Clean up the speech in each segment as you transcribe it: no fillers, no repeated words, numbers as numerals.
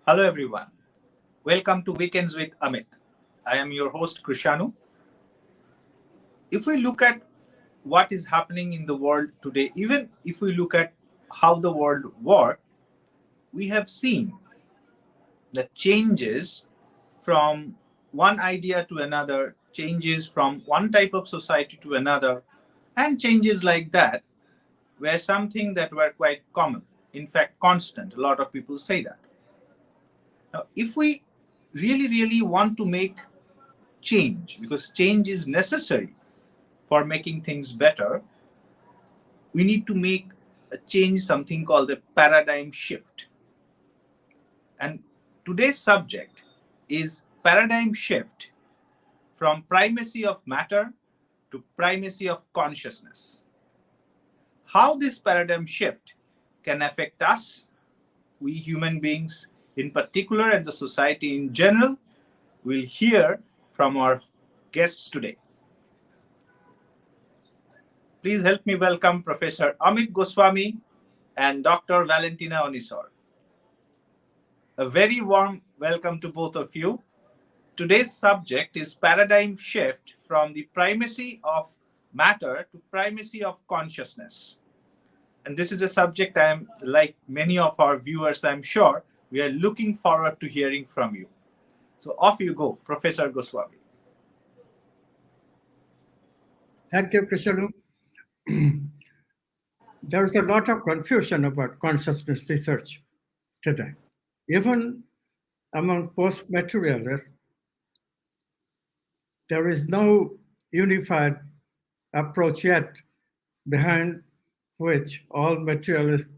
Hello, everyone. Welcome to Weekends with Amit. I am your host, Krishanu. If we look at what is happening in the world today, even if we look at how the world works, we have seen the changes from one idea to another, changes from one type of society to another, and changes like that were something that were quite common, in fact, constant. A lot of people say that. Now, if we really want to make change, because change is necessary for making things better, we need to make a change, something called a paradigm shift. And today's subject is paradigm shift from primacy of matter to primacy of consciousness. How this paradigm shift can affect us, we human beings in particular, and the society in general, we'll hear from our guests today. Please help me welcome Professor Amit Goswami and Dr. Valentina Onisor. A very warm welcome to both of you. Today's subject is paradigm shift from the primacy of matter to primacy of consciousness. And this is a subject I am, like many of our viewers, I'm sure, we are looking forward to hearing from you. So off you go, Professor Goswami. Thank you, Krishanu. There's a lot of confusion about consciousness research today. Even among post-materialists, there is no unified approach yet behind which all materialists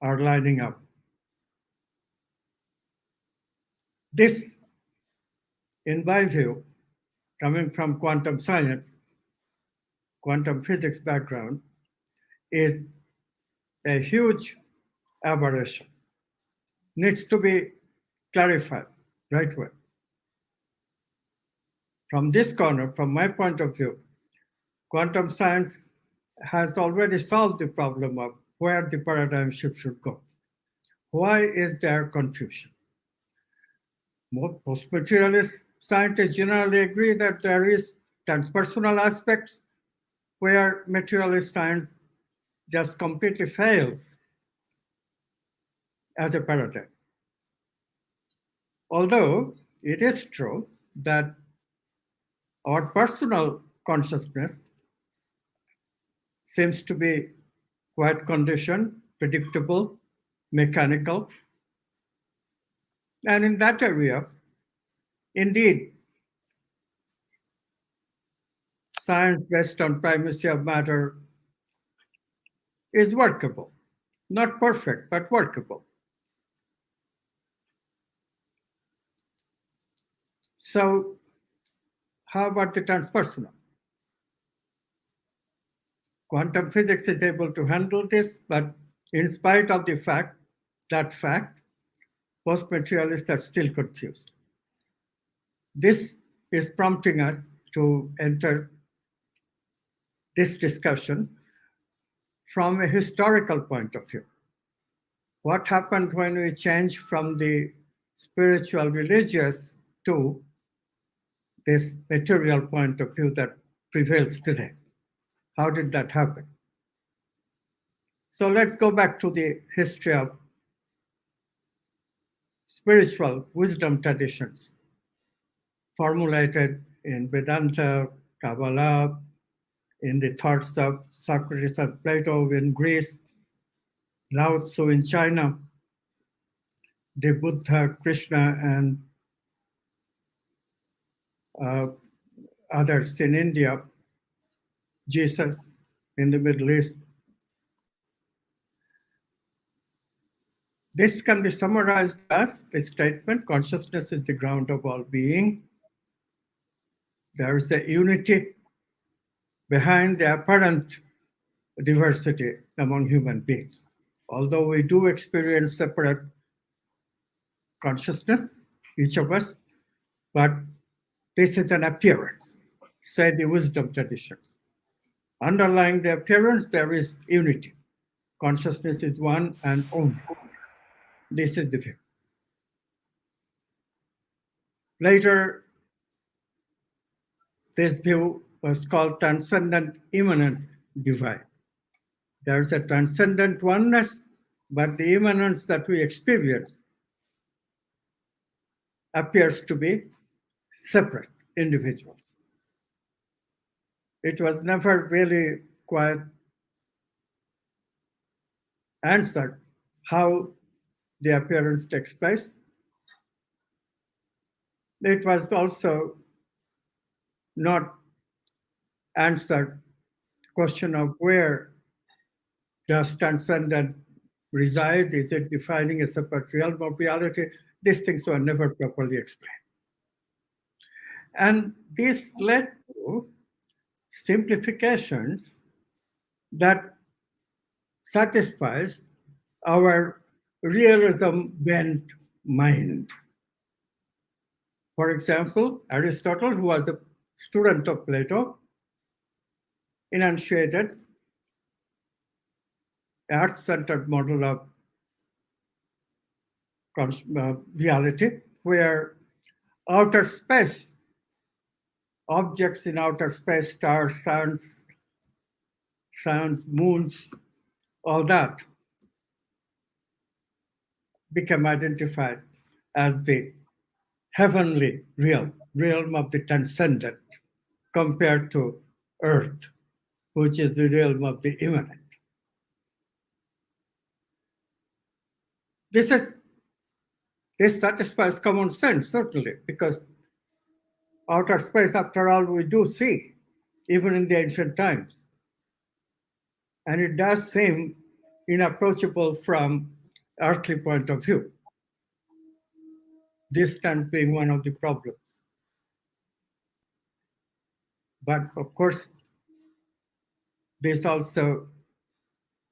are lining up. This, in my view, coming from quantum science, quantum physics background, is a huge aberration. Needs to be clarified right away. From this corner, from my point of view, quantum science has already solved the problem of where the paradigm shift should go. Why is there confusion? Most materialist scientists generally agree that there is transpersonal aspects where materialist science just completely fails as a paradigm. Although it is true that our personal consciousness seems to be quite conditioned, predictable, mechanical. And in that area, indeed, science based on primacy of matter is workable. Not perfect, but workable. So, how about the transpersonal? Quantum physics is able to handle this, but in spite of the fact, post-materialists are still confused. This is prompting us to enter this discussion from a historical point of view. What happened when we changed from the spiritual religious to this material point of view that prevails today? How did that happen? So let's go back to the history of spiritual wisdom traditions formulated in Vedanta, Kabbalah, in the thoughts of Socrates and Plato in Greece, Lao Tzu in China, the Buddha, Krishna, and others in India, Jesus in the Middle East. This can be summarized as the statement, consciousness is the ground of all being. There is a unity behind the apparent diversity among human beings. Although we do experience separate consciousness, each of us, but this is an appearance, say the wisdom traditions. Underlying the appearance, there is unity. Consciousness is one and only. This is the view. Later, this view was called transcendent immanent divide. There's a transcendent oneness, but the immanence that we experience appears to be separate individuals. It was never really quite answered how the appearance takes place. It was also not answered question of where does transcendent reside? Is it defining a separate realm of reality? These things were never properly explained. And this led to simplifications that satisfies our realism bent mind. For example, Aristotle, who was a student of Plato, enunciated earth-centered model of reality, where outer space, objects in outer space, stars, suns, moons, all that became identified as the heavenly realm of the transcendent, compared to earth, which is the realm of the immanent. This satisfies common sense, certainly, because outer space, after all, we do see, even in the ancient times. And it does seem inapproachable from earthly point of view. Distance being one of the problems. But of course, this also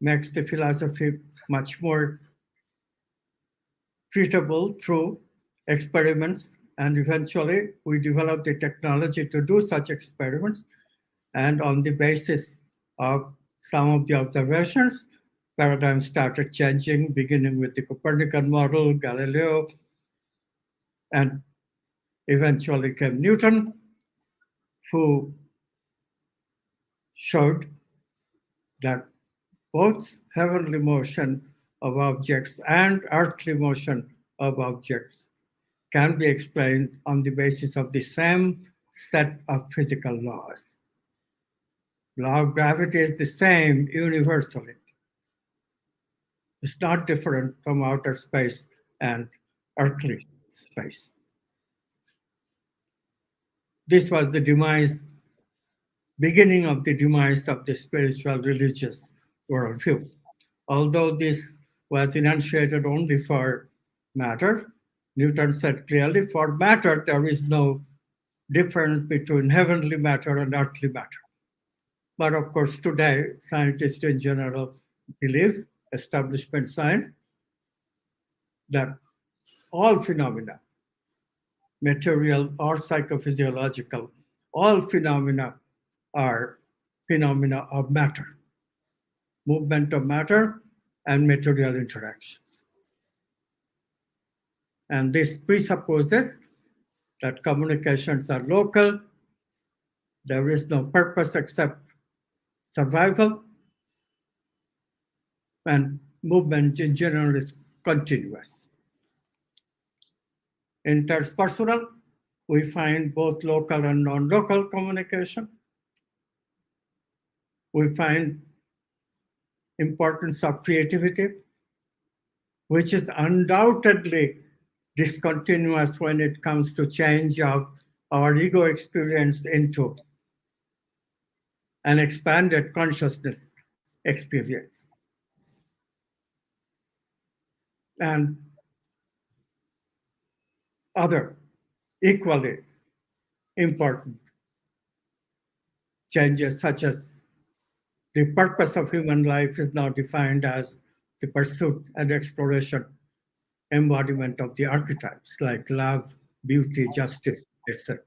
makes the philosophy much more treatable through experiments. And eventually, we developed the technology to do such experiments. And on the basis of some of the observations, paradigms started changing, beginning with the Copernican model, Galileo, and eventually came Newton, who showed that both heavenly motion of objects and earthly motion of objects can be explained on the basis of the same set of physical laws. Law of gravity is the same universally. It's not different from outer space and earthly space. This was the beginning of the demise of the spiritual religious worldview. Although this was enunciated only for matter, Newton said clearly, for matter, there is no difference between heavenly matter and earthly matter. But of course, today, scientists in general believe, establishment science, that all phenomena, material or psychophysiological, all phenomena are phenomena of matter, movement of matter and material interactions. And this presupposes that communications are local, there is no purpose except survival, and movement in general is continuous. Interpersonal, we find both local and non-local communication. We find importance of creativity, which is undoubtedly discontinuous when it comes to change of our ego experience into an expanded consciousness experience. And other equally important changes, such as the purpose of human life is now defined as the pursuit and exploration, embodiment of the archetypes like love, beauty, justice, etc.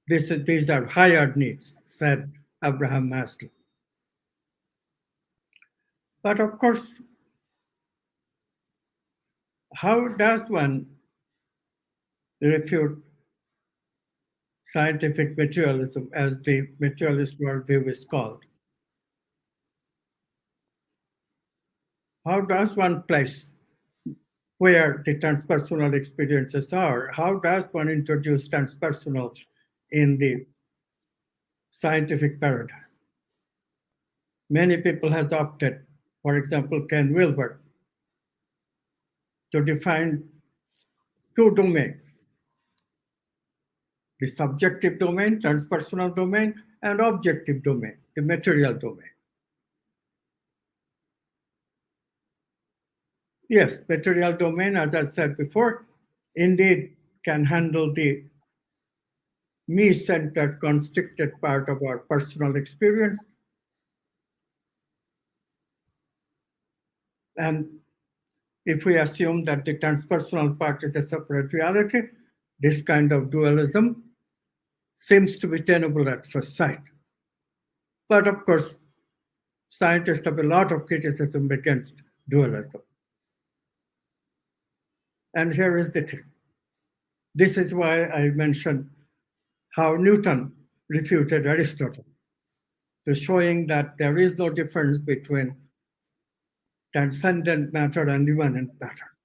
These are higher needs, said Abraham Maslow. But of course, How does one refute scientific materialism, as the materialist worldview is called? How does one place where the transpersonal experiences are? How does one introduce transpersonal in the scientific paradigm? Many people have opted, for example, Ken Wilber, to define two domains: the subjective domain, transpersonal domain, and objective domain, the material domain. Yes, material domain, as I said before, indeed can handle the me-centered, constricted part of our personal experience. And if we assume that the transpersonal part is a separate reality, this kind of dualism seems to be tenable at first sight. But of course, scientists have a lot of criticism against dualism. And here is the thing. This is why I mentioned how Newton refuted Aristotle, to showing that there is no difference between transcendent matter and immanent matter.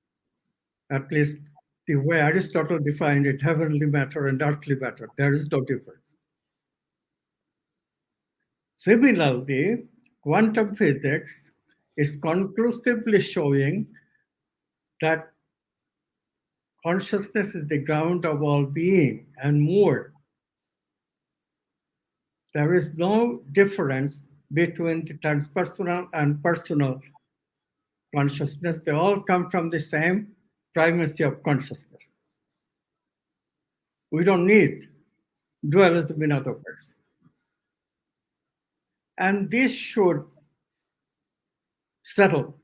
At least the way Aristotle defined it, heavenly matter and earthly matter, there is no difference. Similarly, quantum physics is conclusively showing that consciousness is the ground of all being and more. There is no difference between the transpersonal and personal consciousness. They all come from the same primacy of consciousness. We don't need dualism, in other words. And this should settle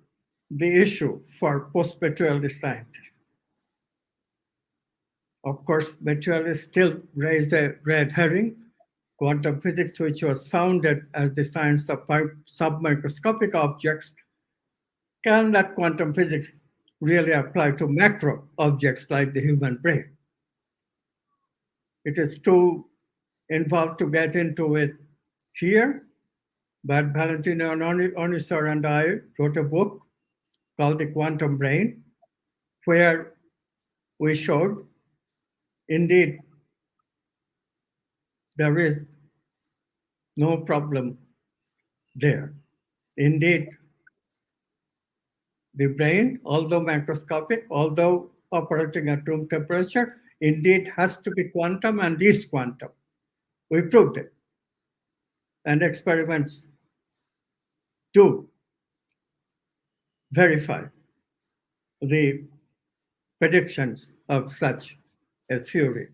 the issue for post-materialist scientists. Of course, materialists still raise a red herring. Quantum physics, which was founded as the science of submicroscopic objects, can that quantum physics really apply to macro objects like the human brain? It is too involved to get into it here, but Valentina Onisor and I wrote a book called The Quantum Brain, where we showed, indeed, there is no problem there. Indeed, the brain, although macroscopic, although operating at room temperature, indeed has to be quantum and is quantum. We proved it. And experiments do verify the predictions of such a theory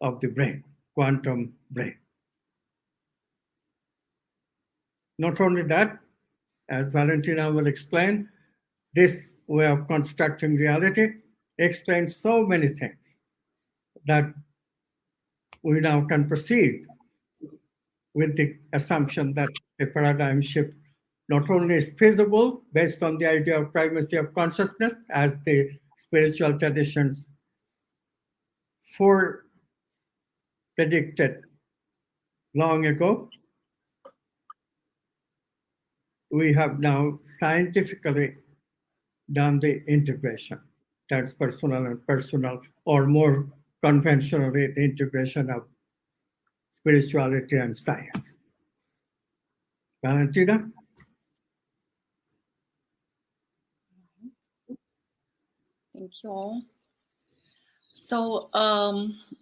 of the brain, quantum brain. Not only that, as Valentina will explain, this way of constructing reality explains so many things that we now can proceed with the assumption that a paradigm shift not only is feasible based on the idea of primacy of consciousness, as the spiritual traditions predicted long ago, we have now scientifically done the integration, transpersonal and personal, or more conventionally, the integration of spirituality and science. Valentina? Thank you all. So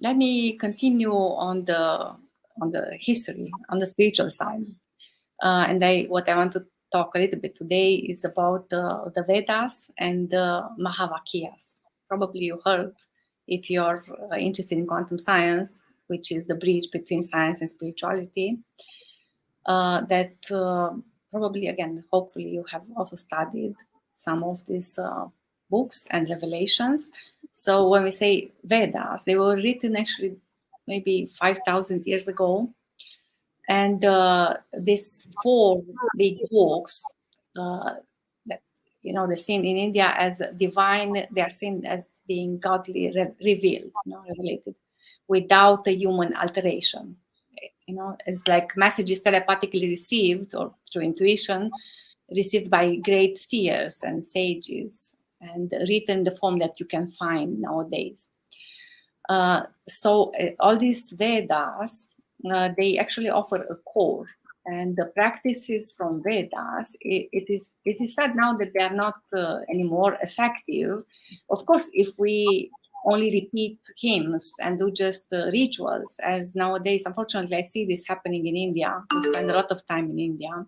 let me continue on the history, on the spiritual side. And what I want to talk a little bit today is about the Vedas and the Mahavakyas. Probably you heard, if you're interested in quantum science, which is the bridge between science and spirituality, that probably, again, hopefully you have also studied some of these books and revelations. So when we say Vedas, they were written actually maybe 5,000 years ago. And these four big books that they're seen in India as divine. They are seen as being godly revealed, revelated, without a human alteration. It's like messages telepathically received or through intuition, received by great seers and sages, and written in the form that you can find nowadays. So all these Vedas, they actually offer a core, and the practices from Vedas, it is said now that they are not anymore effective. Of course, if we only repeat hymns and do just rituals, as nowadays, unfortunately, I see this happening in India. We spend a lot of time in India.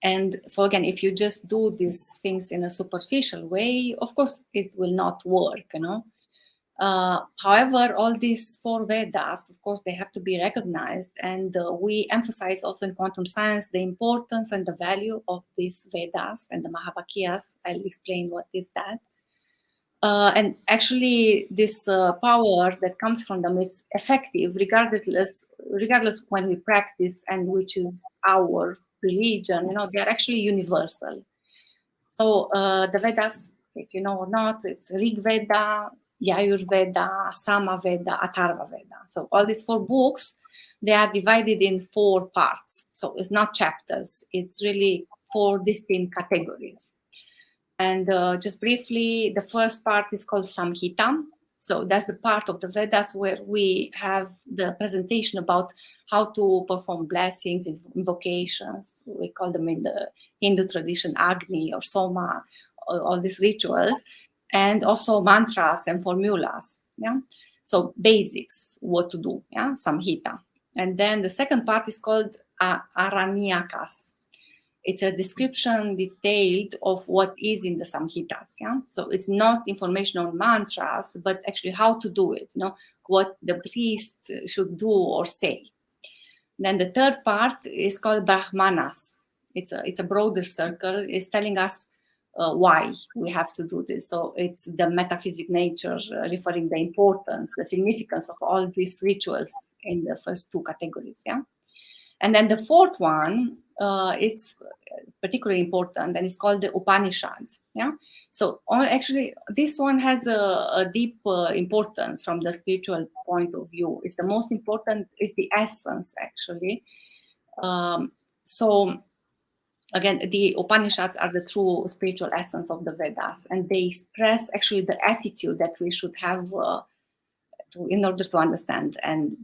And so again, if you just do these things in a superficial way, of course, it will not work, However, all these 4 Vedas, of course, they have to be recognized. And we emphasize also in quantum science the importance and the value of these Vedas and the Mahavakyas. I'll explain what is that. And actually, this power that comes from them is effective regardless when we practice and which is our religion. They are actually universal. So the Vedas, if you know or not, it's Rig Veda, Yajur Veda, Sama Veda, Atharva Veda. So all these 4 books, they are divided in 4 parts. So it's not chapters. It's really 4 distinct categories. And just briefly, the first part is called Samhita. So that's the part of the Vedas where we have the presentation about how to perform blessings, invocations. We call them in the Hindu tradition Agni or Soma, all these rituals, and also mantras and formulas. Yeah. So basics, what to do. Yeah. Samhita. And then the second part is called Aranyakas. It's a description detailed of what is in the Samhitas. Yeah? So it's not information on mantras, but actually how to do it, what the priest should do or say. Then the third part is called Brahmanas. It's a broader circle. It's telling us why we have to do this. So it's the metaphysic nature, referring the importance, the significance of all these rituals in the first 2 categories. Yeah. And then the fourth one, it's particularly important, and it's called the Upanishads. Yeah. So actually, this one has a deep importance from the spiritual point of view. It's the most important. It's the essence, actually. So again, the Upanishads are the true spiritual essence of the Vedas, and they express actually the attitude that we should have in order to understand and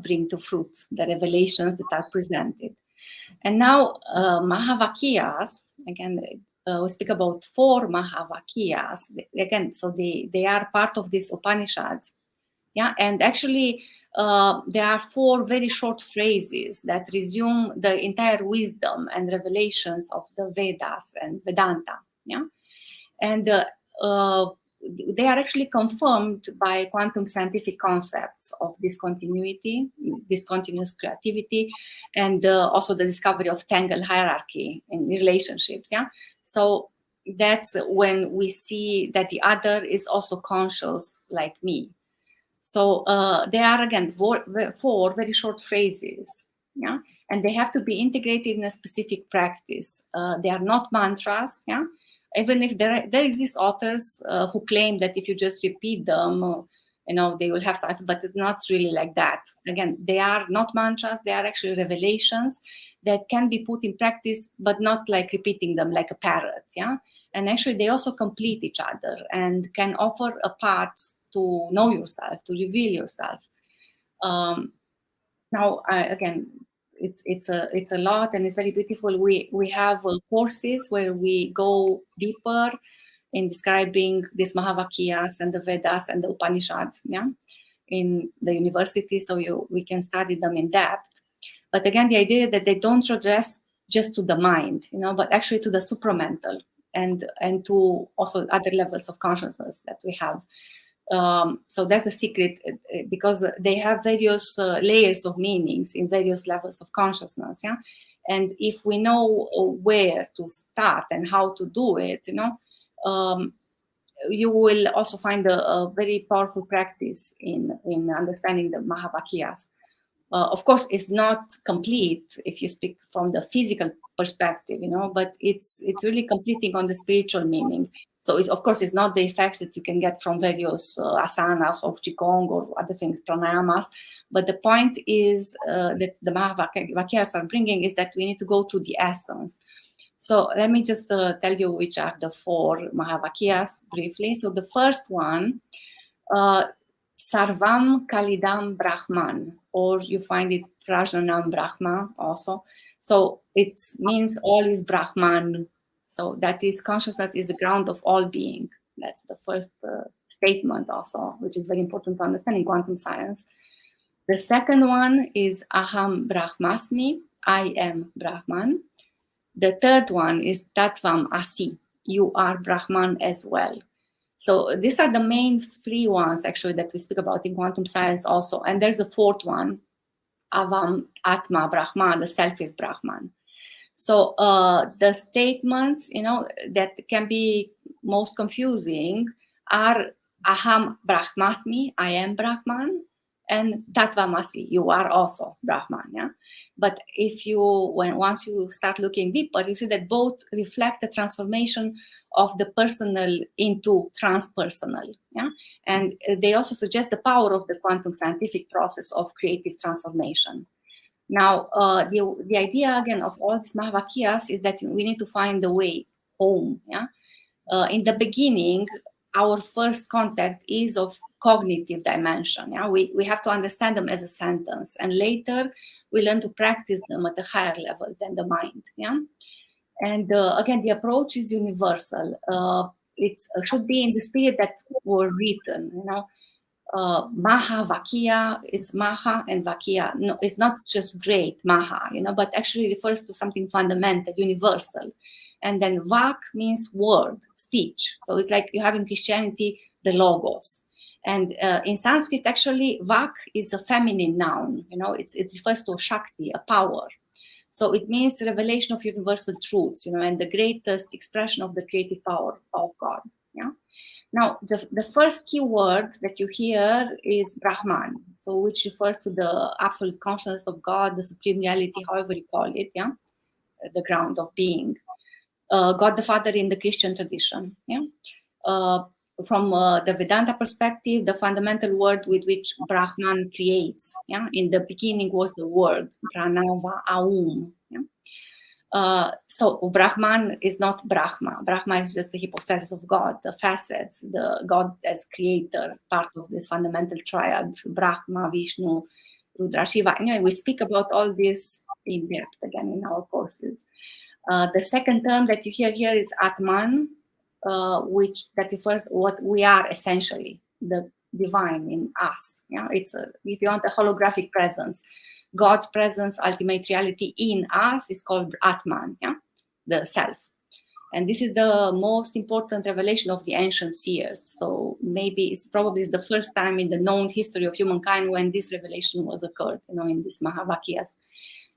bring to fruit the revelations that are presented. And now Mahavakyas, again, we speak about 4 Mahavakyas. Again, so they are part of this Upanishads. Yeah, and actually there are 4 very short phrases that resume the entire wisdom and revelations of the Vedas and Vedanta. Yeah, and they are actually confirmed by quantum scientific concepts of discontinuity, discontinuous creativity, and also the discovery of tangle hierarchy in relationships. Yeah, so that's when we see that the other is also conscious like me. So they are again 4 very short phrases. Yeah, and they have to be integrated in a specific practice. They are not mantras. Yeah. Even if there exist authors who claim that if you just repeat them, they will have something, but it's not really like that. Again, they are not mantras. They are actually revelations that can be put in practice, but not like repeating them like a parrot. Yeah, and actually they also complete each other and can offer a path to know yourself, to reveal yourself. Now, again, it's a lot, and it's very beautiful. We have courses where we go deeper in describing these Mahavakyas and the Vedas and the Upanishads, yeah, in the university, so we can study them in depth. But again, the idea that they don't address just to the mind, but actually to the supramental and to also other levels of consciousness that we have. So that's a secret, because they have various layers of meanings in various levels of consciousness. Yeah, and if we know where to start and how to do it, you will also find a very powerful practice in understanding the Mahavakyas. Of course, it's not complete if you speak from the physical perspective, but it's really completing on the spiritual meaning. So it's, of course, it's not the effects that you can get from various asanas of Qigong or other things, pranayamas. But the point is that the Mahavakyas are bringing is that we need to go to the essence. So let me just tell you which are the 4 Mahavakyas briefly. So the first one, Sarvam Kalidam Brahman, or you find it Prajnanam Brahma also. So it means all is Brahman. So that is, consciousness is the ground of all being. That's the first statement also, which is very important to understand in quantum science. The second one is Aham Brahmasmi, I am Brahman. The third one is Tattvam Asi, you are Brahman as well. So these are the main 3 ones actually that we speak about in quantum science also. And there's a 4th one, Avam Atma Brahman, the self is Brahman. So the statements, that can be most confusing are Aham Brahmasmi, I am Brahman, and Tattvamasi, you are also Brahman. Yeah. But once you start looking deeper, you see that both reflect the transformation of the personal into transpersonal. Yeah. And they also suggest the power of the quantum scientific process of creative transformation. Now, the idea again of all these Mahavakyas is that we need to find the way home. Yeah. In the beginning, our first contact is of cognitive dimension. Yeah, we have to understand them as a sentence, and later we learn to practice them at a higher level than the mind. Yeah, and again, the approach is universal. It should be in the spirit that were written. Maha Vakya is Maha and Vakya. No, it's not just great Maha, but actually refers to something fundamental, universal. And then Vak means word, speech. So it's like you have in Christianity the logos. And in Sanskrit, actually, Vak is a feminine noun. It refers to Shakti, a power. So it means revelation of universal truths, and the greatest expression of the creative power of God. Yeah. Now, the first key word that you hear is Brahman, so which refers to the absolute consciousness of God, the supreme reality, however you call it, yeah, the ground of being. God the Father in the Christian tradition. Yeah. From the Vedanta perspective, the fundamental word with which Brahman creates. Yeah. In the beginning was the word Pranava Aum. Yeah. So Brahman is not Brahma. Brahma is just the hypostasis of God, the facets, the God as creator, part of this fundamental triad, Brahma, Vishnu, Rudra, Shiva. Anyway, we speak about all this in depth again in our courses. The second term that you hear here is Atman, which that refers what we are essentially, the divine in us. Yeah, it's if you want a holographic presence. God's presence, ultimate reality in us is called Atman, yeah? The self. And this is the most important revelation of the ancient seers. So maybe it's probably the first time in the known history of humankind when this revelation was occurred, in these Mahavakyas.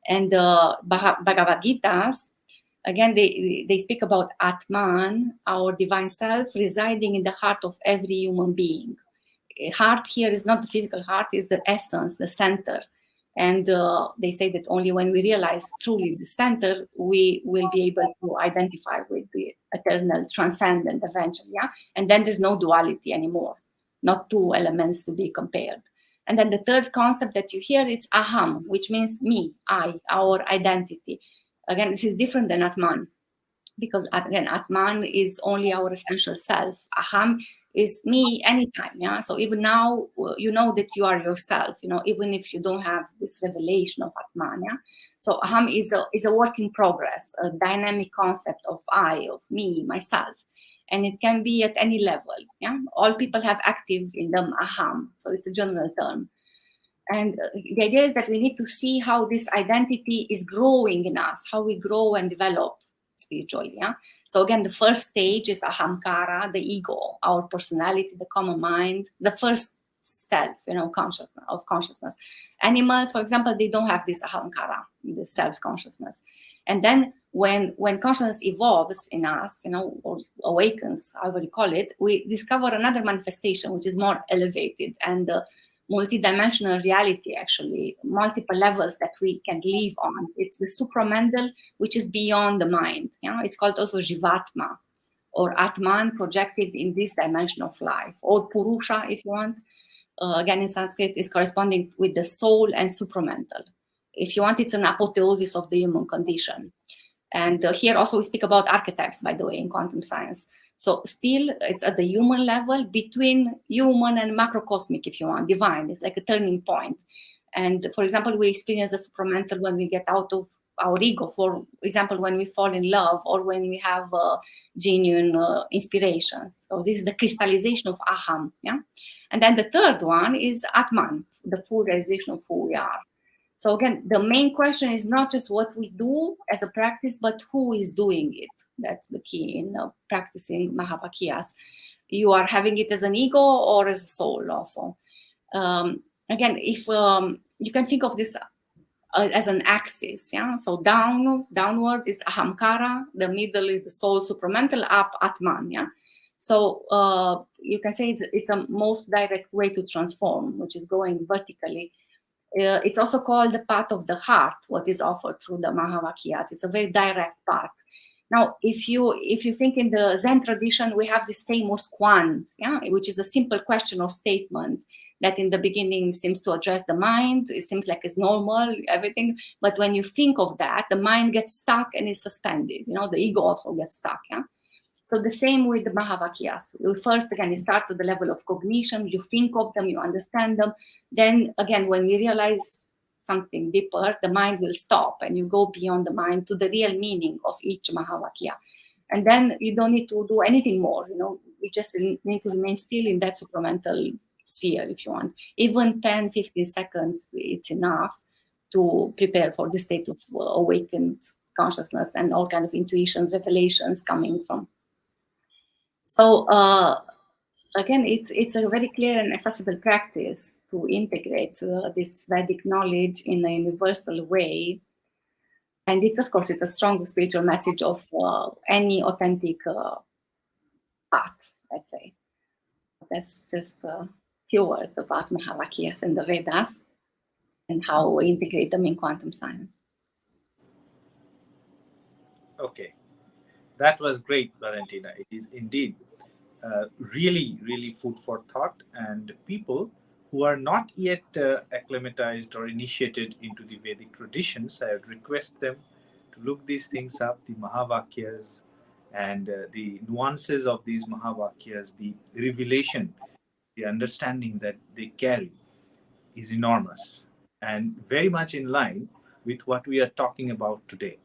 And Bhagavad Gita's, again, they speak about Atman, our divine self, residing in the heart of every human being. Heart here is not the physical heart, is the essence, the center. And they say that only when we realize truly the center, we will be able to identify with the eternal, transcendent eventually. Yeah? And then there's no duality anymore, not 2 elements to be compared. And then the third concept that you hear, it's Aham, which means me, I, our identity. Again, this is different than Atman, because again, Atman is only our essential self. Aham is me anytime. Yeah. So even now, you know that you are yourself. Even if you don't have this revelation of Atman. Yeah. So Aham is a work in progress, a dynamic concept of I, of me, myself, and it can be at any level. Yeah. All people have active in them Aham. So it's a general term. And the idea is that we need to see how this identity is growing in us, how we grow and develop spiritually. Yeah. So again, the first stage is ahamkara, the ego, our personality, the common mind, the first self, consciousness. Animals, for example, they don't have this ahamkara, this self-consciousness. And then when consciousness evolves in us, or awakens, however you call it, we discover another manifestation which is more elevated and multidimensional reality, actually, multiple levels that we can live on. It's the supramental, which is beyond the mind. Yeah, it's called also Jivatma, or Atman, projected in this dimension of life, or Purusha, if you want. Again, in Sanskrit, is corresponding with the soul and supramental. If you want, it's an apotheosis of the human condition. And here also we speak about archetypes, by the way, in quantum science. So still, it's at the human level, between human and macrocosmic, if you want, divine. It's like a turning point. And for example, we experience the supramental when we get out of our ego, for example, when we fall in love, or when we have genuine inspirations. So this is the crystallization of Aham. Yeah. And then the third one is Atman, the full realization of who we are. So again, the main question is not just what we do as a practice, but who is doing it. That's the key in practicing Mahavakyas. You are having it as an ego or as a soul also. Again, if you can think of this as an axis, yeah. So downwards is Ahamkara, the middle is the soul supramental, up Atman, yeah. So you can say it's a most direct way to transform, which is going vertically. It's also called the path of the heart, what is offered through the Mahavakyas. It's a very direct path. Now, if you think in the Zen tradition, we have this famous Kwan, yeah, which is a simple question or statement that in the beginning seems to address the mind. It seems like it's normal, everything. But when you think of that, the mind gets stuck and is suspended. You know, the ego also gets stuck, yeah. So the same with the Mahavakyas. First, again, it starts at the level of cognition. You think of them, you understand them. Then, again, when we realize something deeper, the mind will stop and you go beyond the mind to the real meaning of each Mahavakya. And then you don't need to do anything more. You know, we just need to remain still in that supramental sphere, if you want. Even 10, 15 seconds, it's enough to prepare for the state of awakened consciousness and all kind of intuitions, revelations coming from. So again, it's a very clear and accessible practice to integrate this Vedic knowledge in a universal way. And it's, of course, it's a strong spiritual message of any authentic path, let's say. That's just a few words about Mahavakyas and the Vedas and how we integrate them in quantum science. Okay, that was great, Valentina. It is indeed really, really food for thought, and people who are not yet acclimatized or initiated into the Vedic traditions, I would request them to look these things up, the Mahavakyas and the nuances of these Mahavakyas, the revelation, the understanding that they carry is enormous and very much in line with what we are talking about today.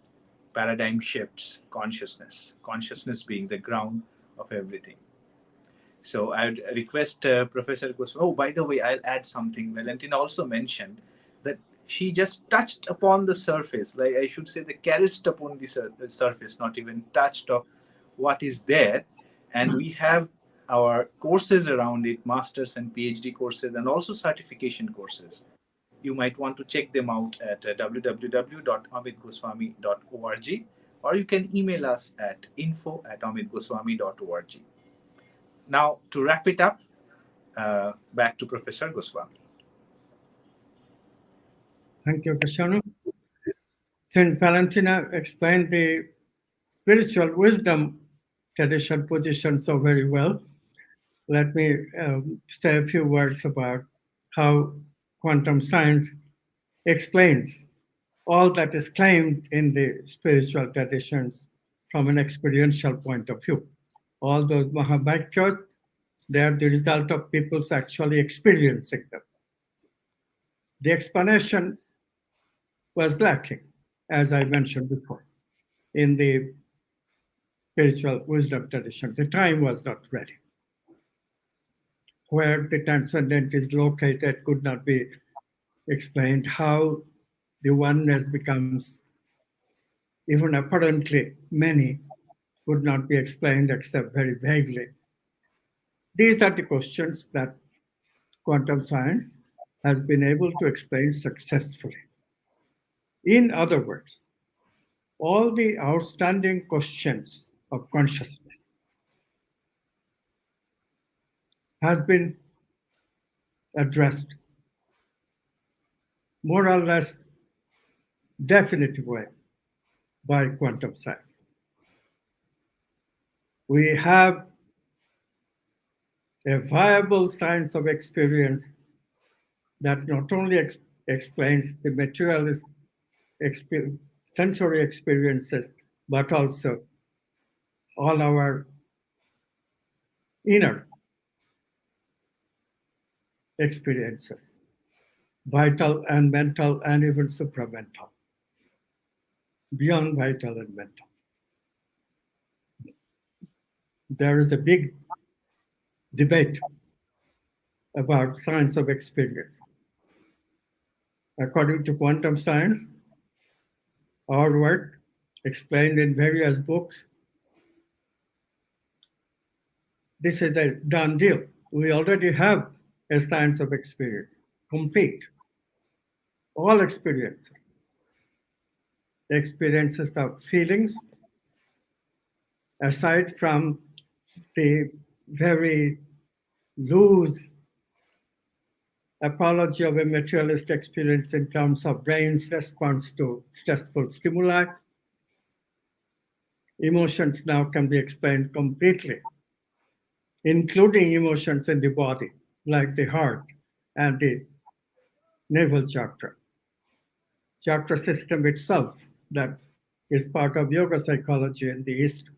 Paradigm shifts, consciousness being the ground of everything. So I would request Professor Goswami. Oh, by the way, I'll add something. Valentina also mentioned that she just touched upon the surface, like I should say, the caressed upon the surface, not even touched of what is there. And we have our courses around it, masters and PhD courses, and also certification courses. You might want to check them out at www.amitgoswami.org, or you can email us at info@amitgoswami.org. Now, to wrap it up, back to Professor Goswami. Thank you, Krishanu. Since Valentina explained the spiritual wisdom tradition position so very well, let me say a few words about how quantum science explains all that is claimed in the spiritual traditions from an experiential point of view. All those Mahavakyas, they are the result of people's actually experiencing them. The explanation was lacking, as I mentioned before, in the spiritual wisdom tradition. The time was not ready. Where the transcendent is located could not be explained. How the oneness becomes even apparently many could not be explained except very vaguely. These are the questions that quantum science has been able to explain successfully. In other words, all the outstanding questions of consciousness has been addressed more or less definitive way by quantum science. We have a viable science of experience that not only explains the materialist sensory experiences, but also all our inner experiences, vital and mental and even supramental, beyond vital and mental. There is a big debate about science of experience. According to quantum science, our work explained in various books, this is a done deal. We already have a science of experience, complete. All experiences of feelings, aside from the very loose apology of a materialist experience in terms of brain's response to stressful stimuli, emotions now can be explained completely, including emotions in the body, like the heart and the navel chakra. Chakra system itself, that is part of yoga psychology in the East,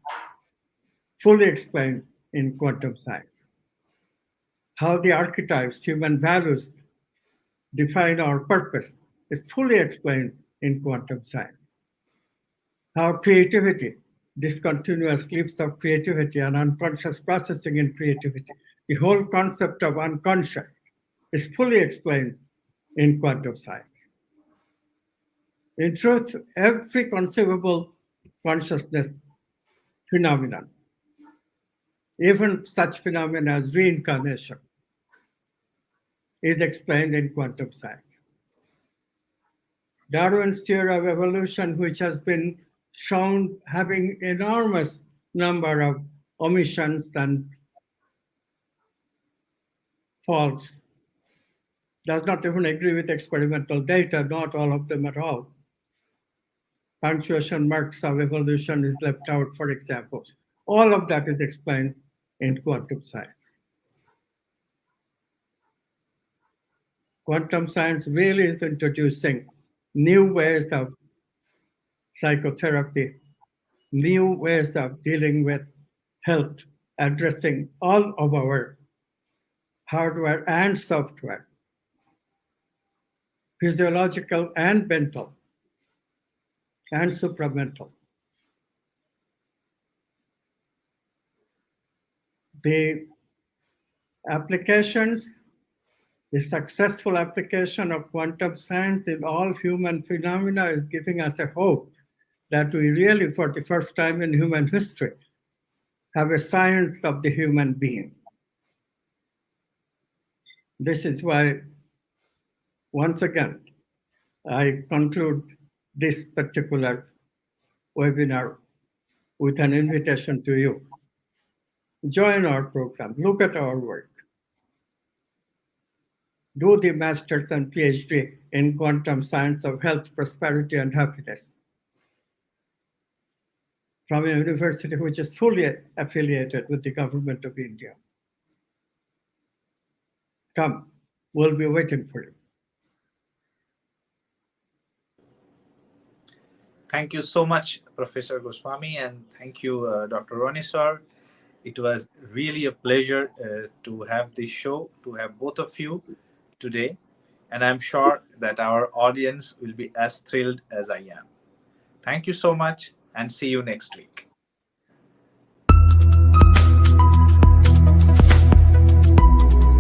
fully explained in quantum science. How the archetypes, human values, define our purpose is fully explained in quantum science. How creativity, discontinuous leaps of creativity and unconscious processing in creativity, the whole concept of unconscious is fully explained in quantum science. In truth, every conceivable consciousness phenomenon, even such phenomena as reincarnation, is explained in quantum science. Darwin's theory of evolution, which has been shown having enormous number of omissions and faults, does not even agree with experimental data, not all of them at all. Punctuation marks of evolution is left out, for example. All of that is explained in quantum science. Quantum science really is introducing new ways of psychotherapy, new ways of dealing with health, addressing all of our hardware and software, physiological and mental, and supramental. The applications, the successful application of quantum science in all human phenomena is giving us a hope that we really, for the first time in human history, have a science of the human being. This is why, once again, I conclude this particular webinar with an invitation to you. Join our program, look at our work. Do the master's and PhD in quantum science of health, prosperity, and happiness from a university which is fully affiliated with the government of India. Come, we'll be waiting for you. Thank you so much, Professor Goswami, and thank you, Dr. Onisor. It was really a pleasure to have this show, to have both of you today, and I'm sure that our audience will be as thrilled as I am. Thank you so much, and see you next week.